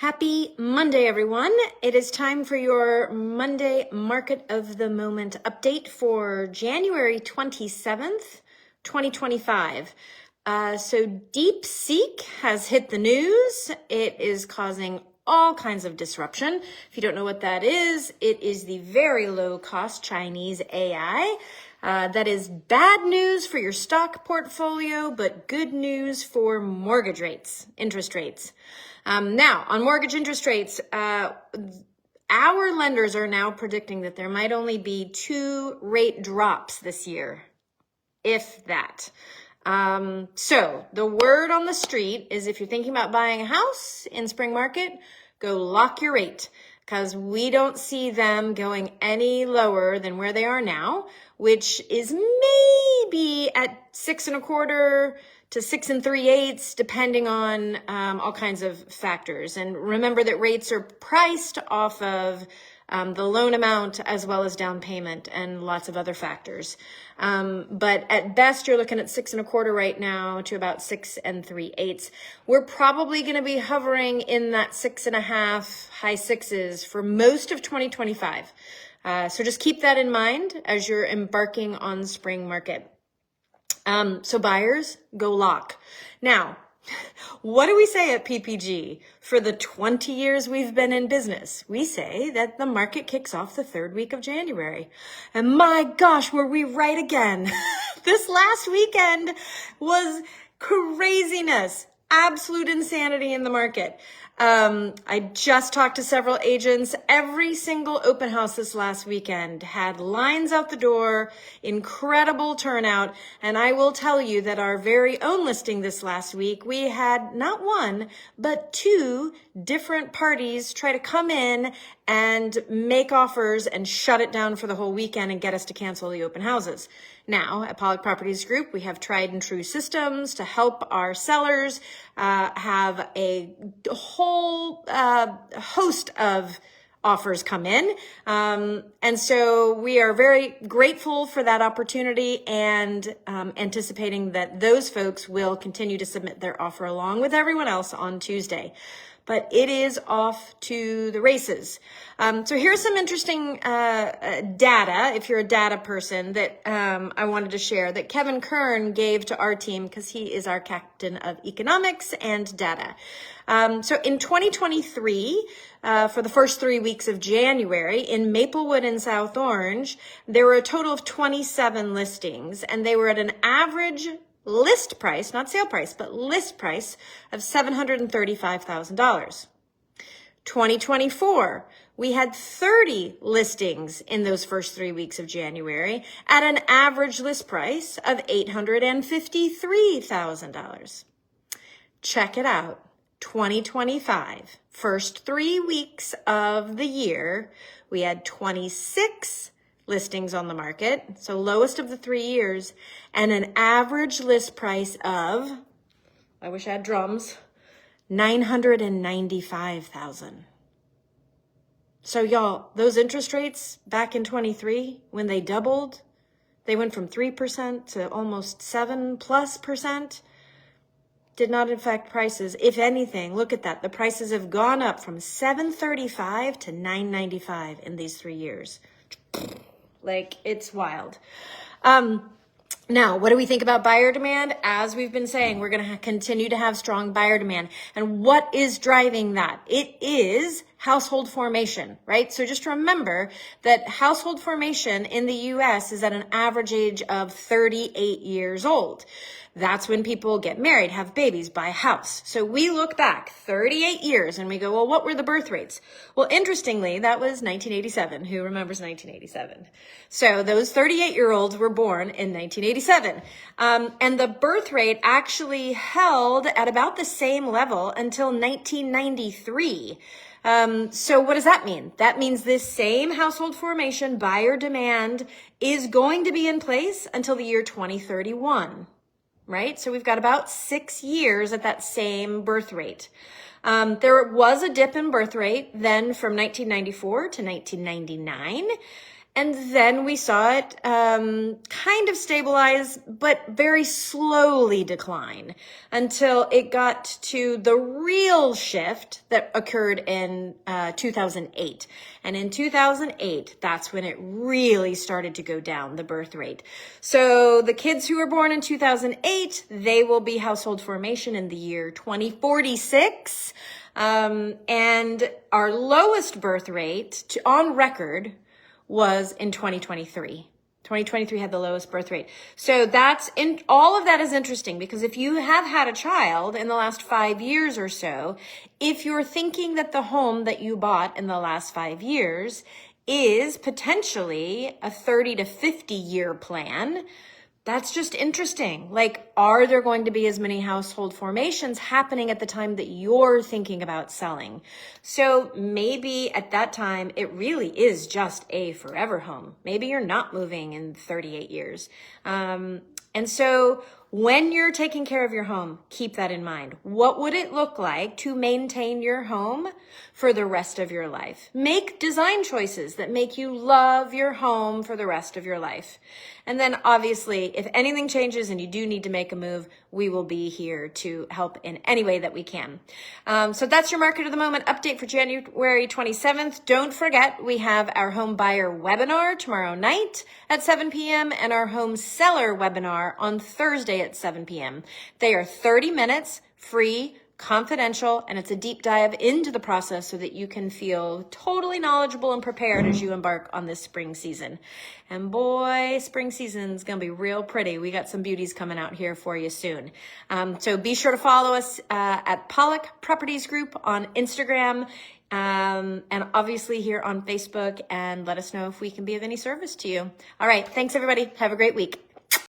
Happy Monday, everyone. It is time for your Monday Market of the Moment update for January 27th, 2025. So DeepSeek has hit the news. It is causing all kinds of disruption. If you don't know what that is, it is the very low-cost Chinese AI. That is bad news for your stock portfolio, but good news for mortgage rates, interest rates. Now, on mortgage interest rates, our lenders are now predicting that there might only be 2 rate drops this year, if that. So the word on the street is if you're thinking about buying a house in spring market, go lock your rate, because we don't see them going any lower than where they are now, which is maybe at 6 1/4 to 6 3/8, depending on all kinds of factors. And remember that rates are priced off of the loan amount as well as down payment and lots of other factors. But at best, you're looking at 6 1/4 right now to about 6 3/8. We're probably going to be hovering in that 6.5, high 6s for most of 2025. So just keep that in mind as you're embarking on spring market. So buyers, go lock. Now, what do we say at PPG? For the 20 years we've been in business, we say that the market kicks off the 3rd week of January. And my gosh, were we right again? This last weekend was craziness, absolute insanity in the market. I just talked to several agents. Every single open house this last weekend had lines out the door, incredible turnout. And I will tell you that our very own listing this last week, we had not 1, but 2 different parties try to come in and make offers and shut it down for the whole weekend and get us to cancel the open houses. Now, at Pollock Properties Group, we have tried and true systems to help our sellers have a whole host of offers come in. And so we are very grateful for that opportunity and anticipating that those folks will continue to submit their offer along with everyone else on Tuesday. But it is off to the races. So here's some interesting data, if you're a data person, that I wanted to share that Kevin Kern gave to our team because he is our captain of economics and data. So in 2023, for the first 3 weeks of January, in Maplewood and South Orange, there were a total of 27 listings, and they were at an average list price, not sale price, but list price of $735,000. 2024, we had 30 listings in those first 3 weeks of January at an average list price of $853,000. Check it out. 2025, first 3 weeks of the year, we had 26 listings on the market, so lowest of the 3 years, and an average list price of, I wish I had drums, $995,000. So y'all, those interest rates back in 23, when they doubled, they went from 3% to almost 7+%, did not affect prices. If anything, look at that. The prices have gone up from $735 to $995 in these 3 years. Like, it's wild. Now, what do we think about buyer demand? As we've been saying, we're going to continue to have strong buyer demand. And what is driving that? It is household formation, right? So just remember that household formation in the U.S. is at an average age of 38 years old. That's when people get married, have babies, buy a house. So we look back 38 years and we go, well, what were the birth rates? Well, interestingly, that was 1987. Who remembers 1987? So those 38-year-olds were born in 1987. And the birth rate actually held at about the same level until 1993. So what does that mean? That means this same household formation, buyer demand, is going to be in place until the year 2031. Right? So we've got about 6 years at that same birth rate. There was a dip in birth rate then from 1994 to 1999. And then we saw it kind of stabilize, but very slowly decline until it got to the real shift that occurred in 2008. And in 2008, that's when it really started to go down, the birth rate. So the kids who were born in 2008, they will be household formation in the year 2046. And our lowest birth rate on record was in 2023. 2023 had the lowest birth rate. So all of that is interesting, because if you have had a child in the last 5 years or so, if you're thinking that the home that you bought in the last 5 years is potentially a 30 to 50 year plan, that's just interesting. Like, are there going to be as many household formations happening at the time that you're thinking about selling? So maybe at that time, it really is just a forever home. Maybe you're not moving in 38 years. And so when you're taking care of your home, keep that in mind. What would it look like to maintain your home for the rest of your life? Make design choices that make you love your home for the rest of your life. And then obviously, if anything changes and you do need to make a move, we will be here to help in any way that we can. So that's your Market of the Moment update for January 27th. Don't forget, we have our home buyer webinar tomorrow night at 7 p.m. and our home seller webinar on Thursday at 7 p.m. They are 30 minutes, free, confidential, and it's a deep dive into the process so that you can feel totally knowledgeable and prepared as you embark on this spring season. And boy, spring season's gonna be real pretty. We got some beauties coming out here for you soon. So be sure to follow us at Pollock Properties Group on Instagram, and obviously here on Facebook, and let us know if we can be of any service to you. All right, thanks everybody. Have a great week.